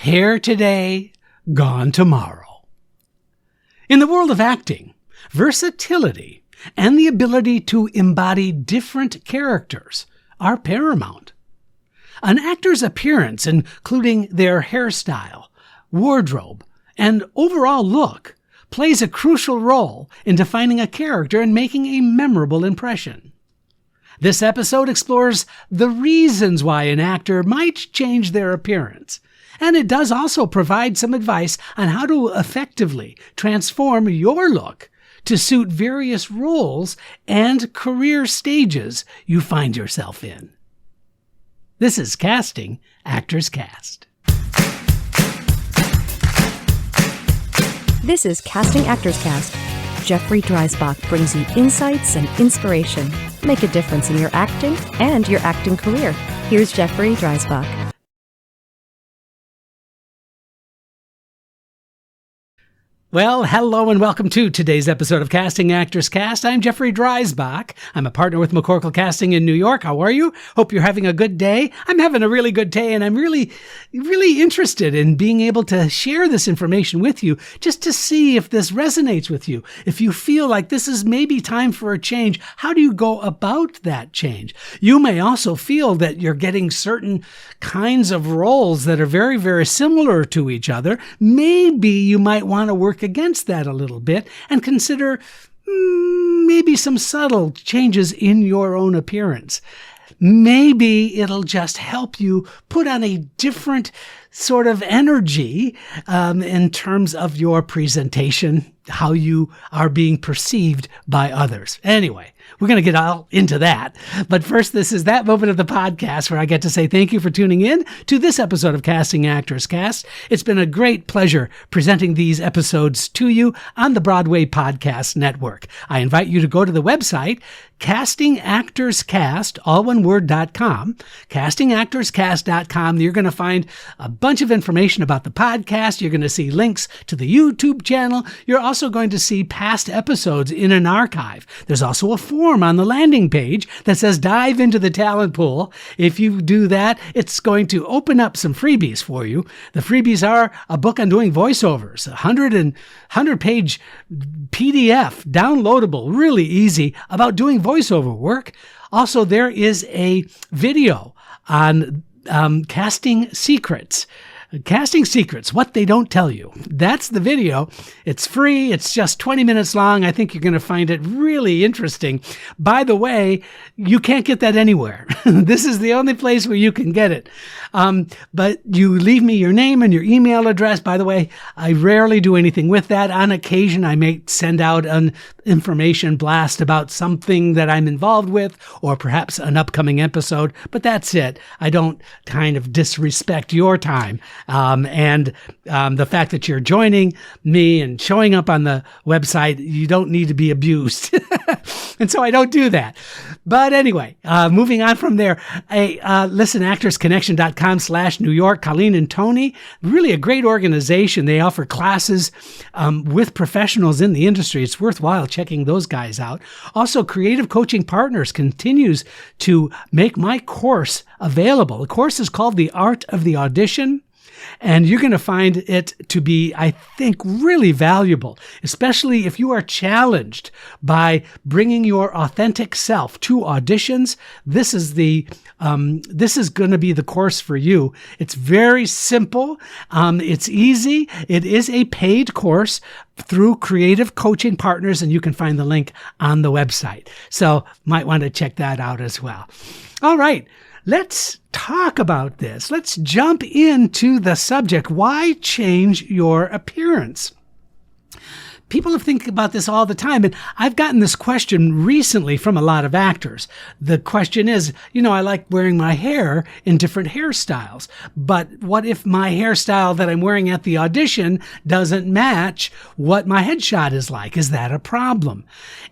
Here today, gone tomorrow. In the world of acting, versatility and the ability to embody different characters are paramount. An actor's appearance, including their hairstyle, wardrobe, and overall look, plays a crucial role in defining a character and making a memorable impression. This episode explores the reasons why an actor might change their appearance, and it does also provide some advice on how to effectively transform your look to suit various roles and career stages you find yourself in. This is Casting Actors Cast. This is Casting Actors Cast. Jeffrey Dreisbach brings you insights and inspiration. Make a difference in your acting and your acting career. Here's Jeffrey Dreisbach. Well, hello and welcome to today's episode of Casting Actors Cast. I'm Jeffrey Dreisbach. I'm a partner with McCorkle Casting in New York. How are you? Hope you're having a good day. I'm having a really good day, and I'm really interested in being able to share this information with you just to see if this resonates with you. If you feel like this is maybe time for a change, how do you go about that change? You may also feel that you're getting certain kinds of roles that are very, very similar to each other. Maybe you might want to work against that a little bit and consider maybe some subtle changes in your own appearance. Maybe it'll just help you put on a different sort of energy in terms of your presentation, how you are being perceived by others. Anyway, we're going to get all into that. But first, this is that moment of the podcast where I get to say thank you for tuning in to this episode of Casting Actors Cast. It's been a great pleasure presenting these episodes to you on the Broadway Podcast Network. I invite you to go to the website, castingactorscast, all one word.com, castingactorscast.com. You're going to find a bunch of information about the podcast. You're going to see links to the YouTube channel. You're also going to see past episodes in an archive. There's also a form on the landing page that says dive into the talent pool. If you do that, it's going to open up some freebies for you. The freebies are a book on doing voiceovers, a 100-page PDF, downloadable, really easy, about doing voiceover work. Also, there is a video on casting secrets. Casting Secrets, What They Don't Tell You. That's the video. It's free. It's just 20 minutes long. I think you're going to find it really interesting. By the way, you can't get that anywhere. This is the only place where you can get it. But you leave me your name and your email address. By the way, I rarely do anything with that. On occasion, I may send out an information blast about something that I'm involved with, or perhaps an upcoming episode, but that's it. I don't kind of disrespect your time. And the fact that you're joining me and showing up on the website, you don't need to be abused. And so I don't do that. But anyway, moving on from there, listen, actorsconnection.com/New York, Colleen and Tony, really a great organization. They offer classes with professionals in the industry. It's worthwhile checking those guys out. Also, Creative Coaching Partners continues to make my course available. The course is called The Art of the Audition. And you're going to find it to be, I think, really valuable, especially if you are challenged by bringing your authentic self to auditions. This is going to be the course for you. It's very simple. It's easy. It is a paid course through Creative Coaching Partners, and you can find the link on the website. So might want to check that out as well. All right. Let's talk about this. Let's jump into the subject. Why change your appearance? People have think about this all the time, and I've gotten this question recently from a lot of actors. The question is, I like wearing my hair in different hairstyles, but what if my hairstyle that I'm wearing at the audition doesn't match what my headshot is like? Is that a problem?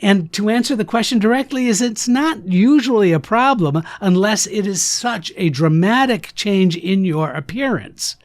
And to answer the question directly is it's not usually a problem unless it is such a dramatic change in your appearance.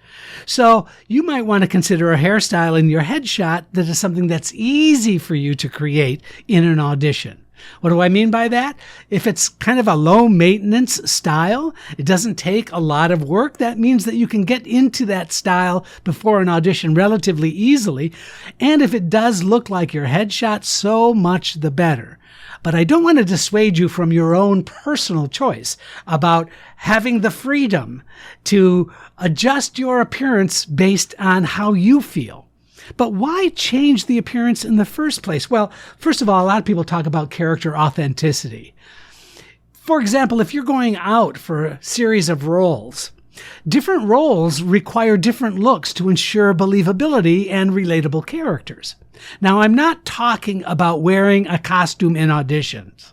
So you might want to consider a hairstyle in your headshot that is something that's easy for you to create in an audition. What do I mean by that? If it's kind of a low maintenance style, it doesn't take a lot of work. That means that you can get into that style before an audition relatively easily. And if it does look like your headshot, so much the better. But I don't want to dissuade you from your own personal choice about having the freedom to adjust your appearance based on how you feel. But why change the appearance in the first place? Well, first of all, a lot of people talk about character authenticity. For example, if you're going out for a series of roles, different roles require different looks to ensure believability and relatable characters. Now, I'm not talking about wearing a costume in auditions.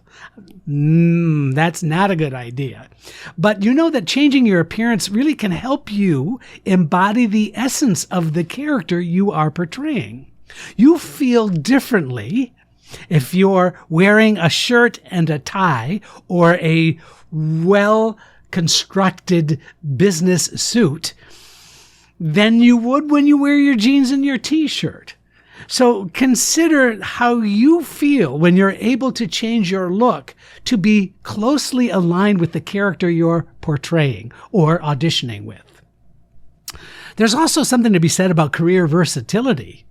That's not a good idea. But you know that changing your appearance really can help you embody the essence of the character you are portraying. You feel differently if you're wearing a shirt and a tie or a well-constructed business suit than you would when you wear your jeans and your t-shirt. So consider how you feel when you're able to change your look to be closely aligned with the character you're portraying or auditioning with. There's also something to be said about career versatility.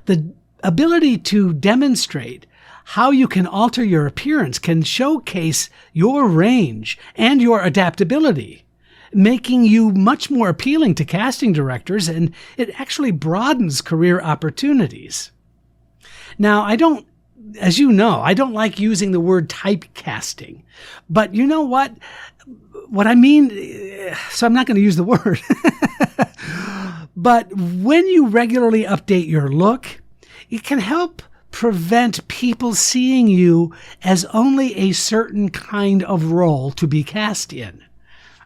The ability to demonstrate how you can alter your appearance can showcase your range and your adaptability, making you much more appealing to casting directors, and it actually broadens career opportunities. Now, as you know, I don't like using the word typecasting, but you know what I mean? So I'm not going to use the word. But when you regularly update your look, it can help prevent people seeing you as only a certain kind of role to be cast in.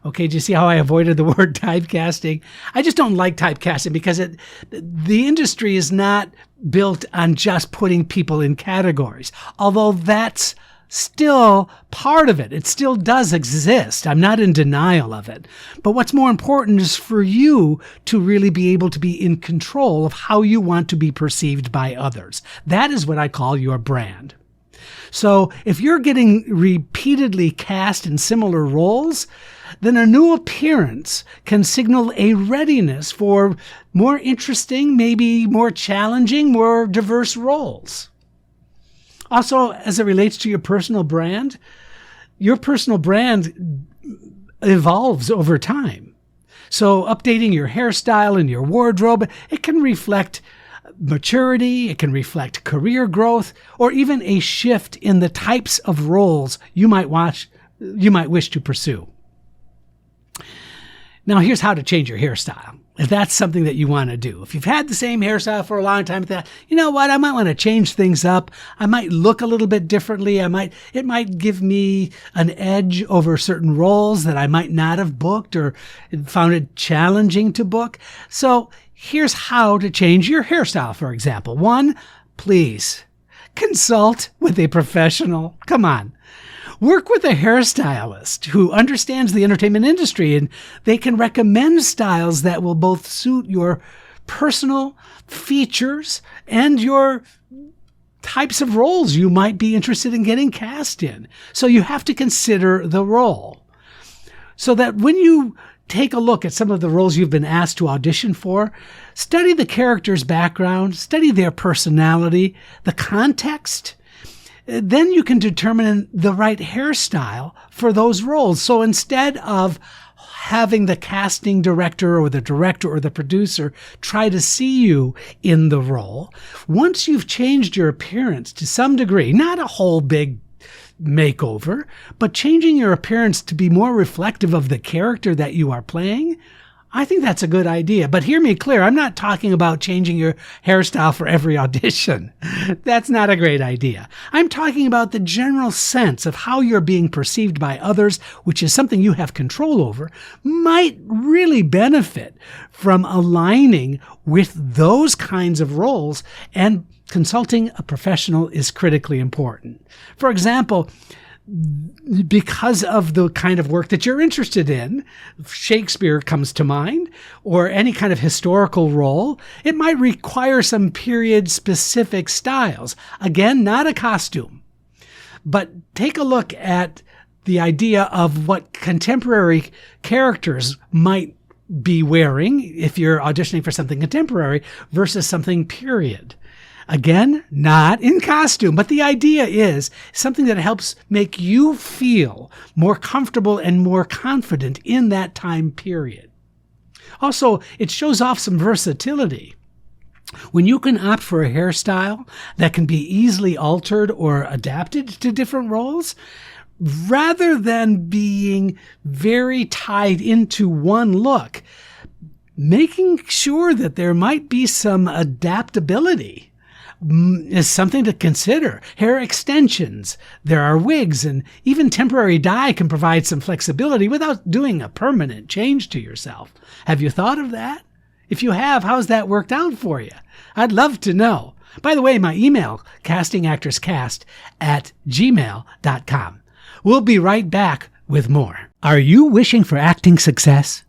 Okay, do you see how I avoided the word typecasting? I just don't like typecasting because the industry is not built on just putting people in categories, although that's still part of it. It still does exist. I'm not in denial of it. But what's more important is for you to really be able to be in control of how you want to be perceived by others. That is what I call your brand. So if you're getting repeatedly cast in similar roles, then a new appearance can signal a readiness for more interesting, maybe more challenging, more diverse roles. Also, as it relates to your personal brand evolves over time. So updating your hairstyle and your wardrobe, it can reflect maturity, it can reflect career growth, or even a shift in the types of roles you might wish to pursue. Now, here's how to change your hairstyle. If that's something that you want to do. If you've had the same hairstyle for a long time, you know what, I might want to change things up. I might look a little bit differently. It might give me an edge over certain roles that I might not have booked or found it challenging to book. So here's how to change your hairstyle, for example. 1, please consult with a professional. Come on. Work with a hairstylist who understands the entertainment industry, and they can recommend styles that will both suit your personal features and your types of roles you might be interested in getting cast in. So you have to consider the role. So that when you take a look at some of the roles you've been asked to audition for, study the character's background, study their personality, the context. Then you can determine the right hairstyle for those roles. So instead of having the casting director or the producer try to see you in the role, once you've changed your appearance to some degree, not a whole big makeover, but changing your appearance to be more reflective of the character that you are playing, I think that's a good idea. But hear me clear, I'm not talking about changing your hairstyle for every audition. That's not a great idea. I'm talking about the general sense of how you're being perceived by others, which is something you have control over, might really benefit from aligning with those kinds of roles, and consulting a professional is critically important. For example, because of the kind of work that you're interested in, Shakespeare comes to mind, or any kind of historical role, it might require some period-specific styles. Again, not a costume, But take a look at the idea of what contemporary characters might be wearing if you're auditioning for something contemporary versus something period. Again, not in costume, but the idea is something that helps make you feel more comfortable and more confident in that time period. Also, it shows off some versatility. When you can opt for a hairstyle that can be easily altered or adapted to different roles, rather than being very tied into one look, making sure that there might be some adaptability is something to consider. Hair extensions, there are wigs, and even temporary dye can provide some flexibility without doing a permanent change to yourself. Have you thought of that? If you have, how's that worked out for you? I'd love to know. By the way, my email, castingactorscast@gmail.com. We'll be right back with more. Are you wishing for acting success?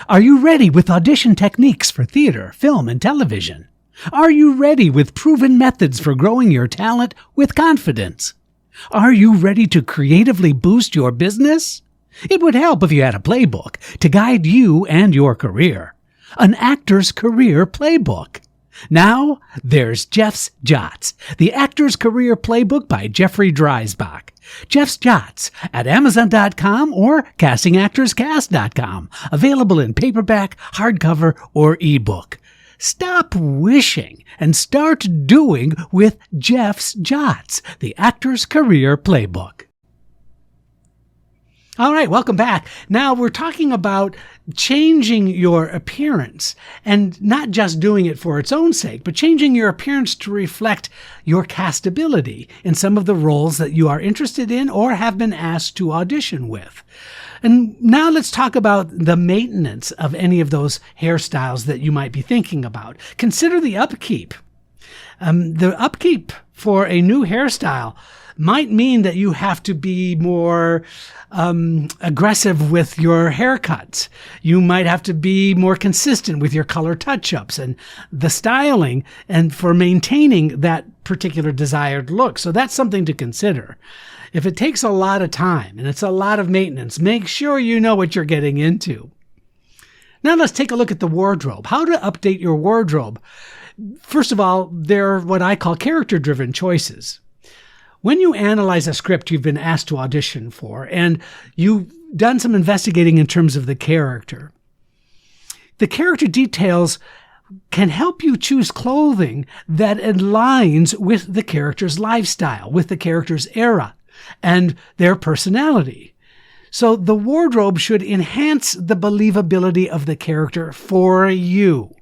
Are you ready with audition techniques for theater, film, and television? Are you ready with proven methods for growing your talent with confidence? Are you ready to creatively boost your business? It would help if you had a playbook to guide you and your career. An actor's career playbook. Now, there's Jeff's Jots, the Actor's Career Playbook by Jeffrey Dreisbach. Jeff's Jots at Amazon.com or CastingActorsCast.com. Available in paperback, hardcover, or ebook. Stop wishing and start doing with Jeff's Jots, the Actor's Career Playbook. All right, welcome back. Now we're talking about changing your appearance, and not just doing it for its own sake, but changing your appearance to reflect your castability in some of the roles that you are interested in or have been asked to audition with. And now let's talk about the maintenance of any of those hairstyles that you might be thinking about. Consider the upkeep. The upkeep for a new hairstyle might mean that you have to be more aggressive with your haircuts. You might have to be more consistent with your color touch-ups and the styling and for maintaining that particular desired look. So that's something to consider. If it takes a lot of time and it's a lot of maintenance, make sure you know what you're getting into. Now let's take a look at the wardrobe. How to update your wardrobe. First of all, there are what I call character-driven choices. When you analyze a script you've been asked to audition for, and you've done some investigating in terms of the character details can help you choose clothing that aligns with the character's lifestyle, with the character's era, and their personality. So the wardrobe should enhance the believability of the character for you.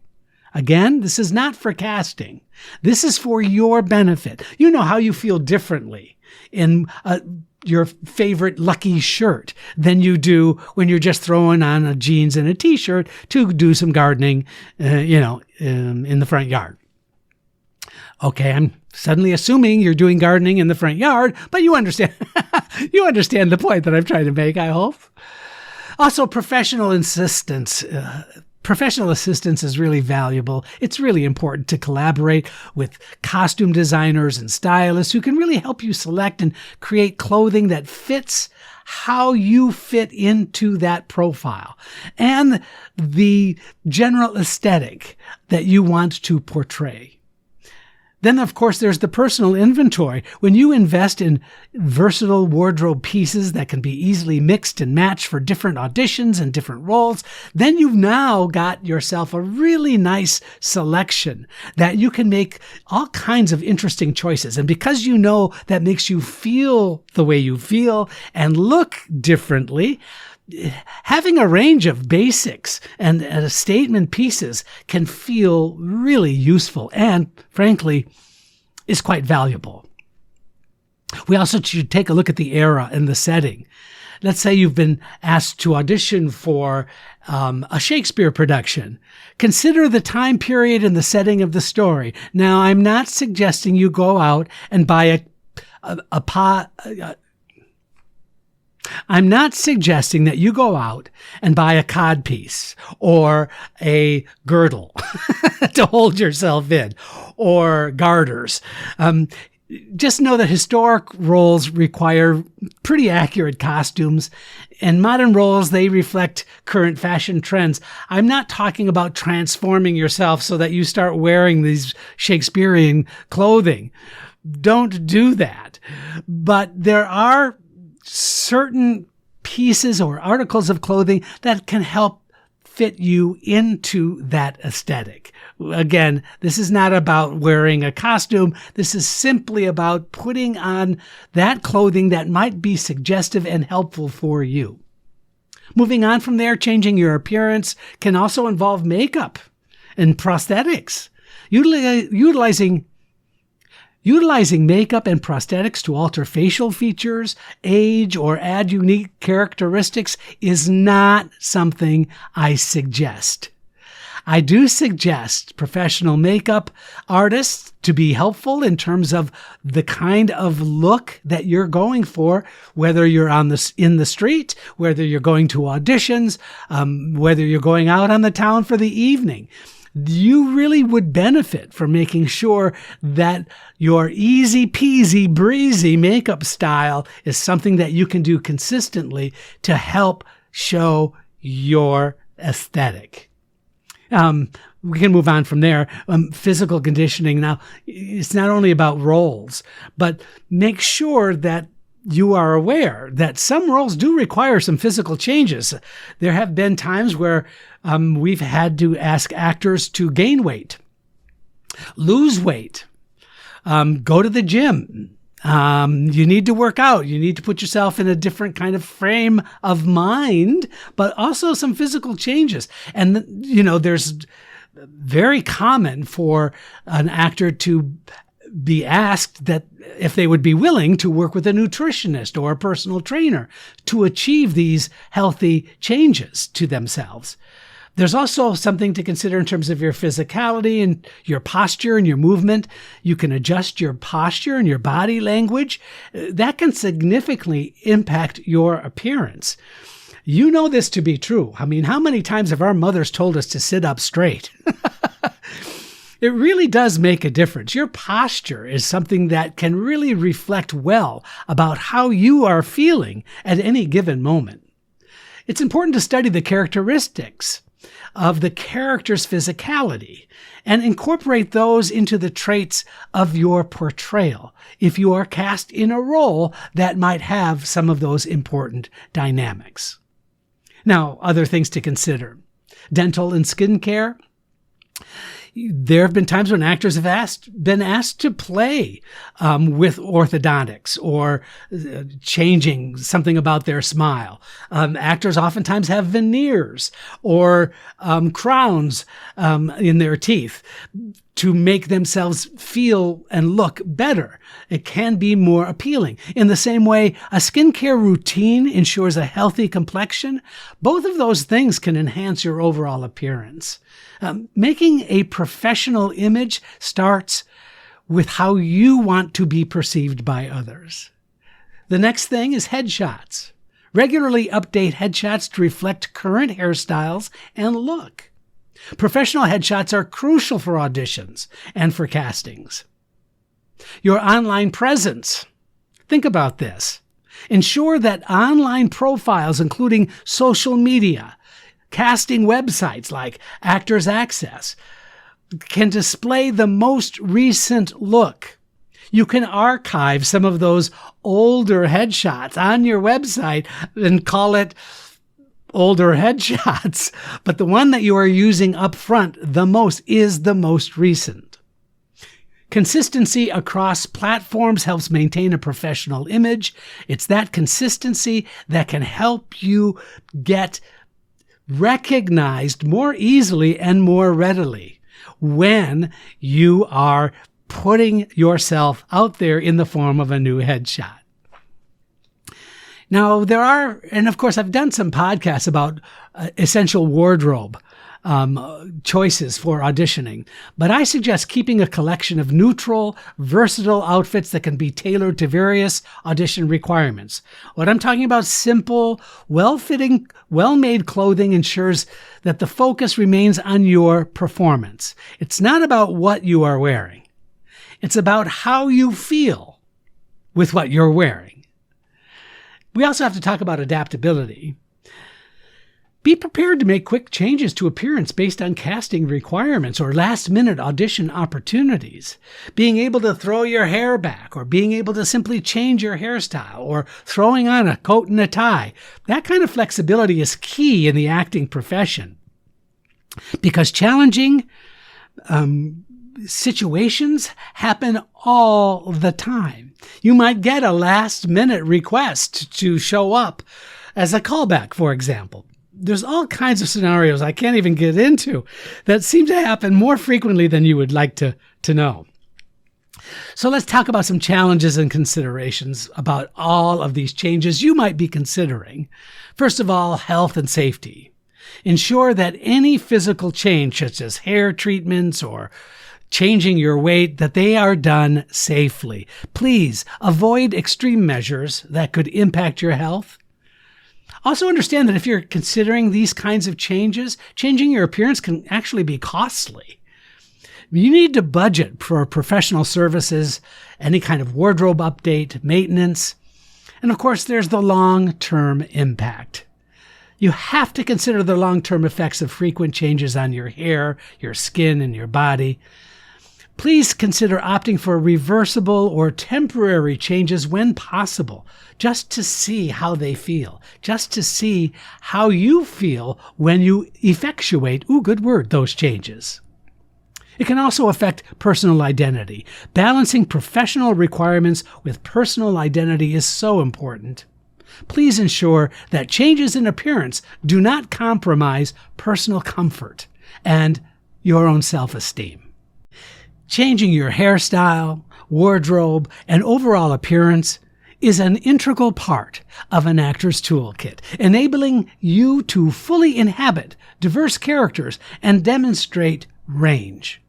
Again, this is not for casting. This is for your benefit. You know how you feel differently in your favorite Lucky shirt than you do when you're just throwing on a jeans and a t-shirt to do some gardening, in the front yard. Okay, I'm suddenly assuming you're doing gardening in the front yard, but you understand, you understand the point that I'm trying to make, I hope. Also, professional assistance. Professional assistance is really valuable. It's really important to collaborate with costume designers and stylists who can really help you select and create clothing that fits how you fit into that profile and the general aesthetic that you want to portray. Then, of course, there's the personal inventory. When you invest in versatile wardrobe pieces that can be easily mixed and matched for different auditions and different roles, then you've now got yourself a really nice selection that you can make all kinds of interesting choices. And because you know that makes you feel the way you feel and look differently, having a range of basics and statement pieces can feel really useful and, frankly, is quite valuable. We also should take a look at the era and the setting. Let's say you've been asked to audition for a Shakespeare production. Consider the time period and the setting of the story. Now, I'm not suggesting you go out and buy I'm not suggesting that you go out and buy a codpiece or a girdle to hold yourself in or garters. just know that historic roles require pretty accurate costumes, and modern roles, they reflect current fashion trends. I'm not talking about transforming yourself so that you start wearing these Shakespearean clothing. Don't do that. But there are certain pieces or articles of clothing that can help fit you into that aesthetic. Again, this is not about wearing a costume. This is simply about putting on that clothing that might be suggestive and helpful for you. Moving on from there, changing your appearance can also involve makeup and prosthetics. Utilizing makeup and prosthetics to alter facial features, age, or add unique characteristics is not something I suggest. I do suggest professional makeup artists to be helpful in terms of the kind of look that you're going for, whether you're in the street, whether you're going to auditions, whether you're going out on the town for the evening. You really would benefit from making sure that your easy peasy breezy makeup style is something that you can do consistently to help show your aesthetic. We can move on from there. Physical conditioning. Now, it's not only about roles, but make sure that you are aware that some roles do require some physical changes. There have been times where we've had to ask actors to gain weight, lose weight, go to the gym. You need to work out. You need to put yourself in a different kind of frame of mind, but also some physical changes. And, there's very common for an actor to be asked that if they would be willing to work with a nutritionist or a personal trainer to achieve these healthy changes to themselves. There's also something to consider in terms of your physicality and your posture and your movement. You can adjust your posture and your body language. That can significantly impact your appearance. You know this to be true. I mean, how many times have our mothers told us to sit up straight? It really does make a difference. Your posture is something that can really reflect well about how you are feeling at any given moment. It's important to study the characteristics of the character's physicality and incorporate those into the traits of your portrayal if you are cast in a role that might have some of those important dynamics. Now, other things to consider. Dental and skincare. There have been times when actors have been asked to play with orthodontics or changing something about their smile. Actors oftentimes have veneers or crowns in their teeth to make themselves feel and look better. It can be more appealing. In the same way, a skincare routine ensures a healthy complexion. Both of those things can enhance your overall appearance. Making a professional image starts with how you want to be perceived by others. The next thing is headshots. Regularly update headshots to reflect current hairstyles and look. Professional headshots are crucial for auditions and for castings. Your online presence. Think about this. Ensure that online profiles, including social media, casting websites like Actors Access, can display the most recent look. You can archive some of those older headshots on your website and call it older headshots, but the one that you are using up front the most is the most recent. Consistency across platforms helps maintain a professional image. It's that consistency that can help you get recognized more easily and more readily when you are putting yourself out there in the form of a new headshot. Now, there are, and of course, I've done some podcasts about essential wardrobe choices for auditioning, but I suggest keeping a collection of neutral, versatile outfits that can be tailored to various audition requirements. What I'm talking about, simple, well-fitting, well-made clothing ensures that the focus remains on your performance. It's not about what you are wearing. It's about how you feel with what you're wearing. We also have to talk about adaptability. Be prepared to make quick changes to appearance based on casting requirements or last-minute audition opportunities. Being able to throw your hair back, or being able to simply change your hairstyle, or throwing on a coat and a tie. That kind of flexibility is key in the acting profession, because challenging situations happen all the time. You might get a last-minute request to show up as a callback, for example. There's all kinds of scenarios I can't even get into that seem to happen more frequently than you would like to know. So let's talk about some challenges and considerations about all of these changes you might be considering. First of all, health and safety. Ensure that any physical change, such as hair treatments or changing your weight, that they are done safely. Please avoid extreme measures that could impact your health. Also understand that if you're considering these kinds of changes, changing your appearance can actually be costly. You need to budget for professional services, any kind of wardrobe update, maintenance, and of course there's the long-term impact. You have to consider the long-term effects of frequent changes on your hair, your skin, and your body. Please consider opting for reversible or temporary changes when possible, just to see how they feel, just to see how you feel when you effectuate, those changes. It can also affect personal identity. Balancing professional requirements with personal identity is so important. Please ensure that changes in appearance do not compromise personal comfort and your own self-esteem. Changing your hairstyle, wardrobe, and overall appearance is an integral part of an actor's toolkit, enabling you to fully inhabit diverse characters and demonstrate range.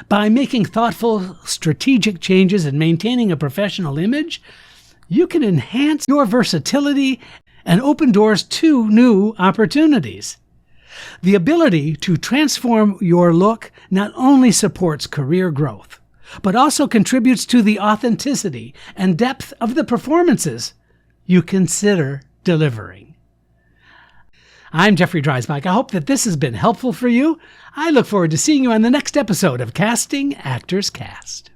By making thoughtful, strategic changes and maintaining a professional image, you can enhance your versatility and open doors to new opportunities. The ability to transform your look not only supports career growth, but also contributes to the authenticity and depth of the performances you consider delivering. I'm Jeffrey Dreisbach. I hope that this has been helpful for you. I look forward to seeing you on the next episode of Casting Actors Cast.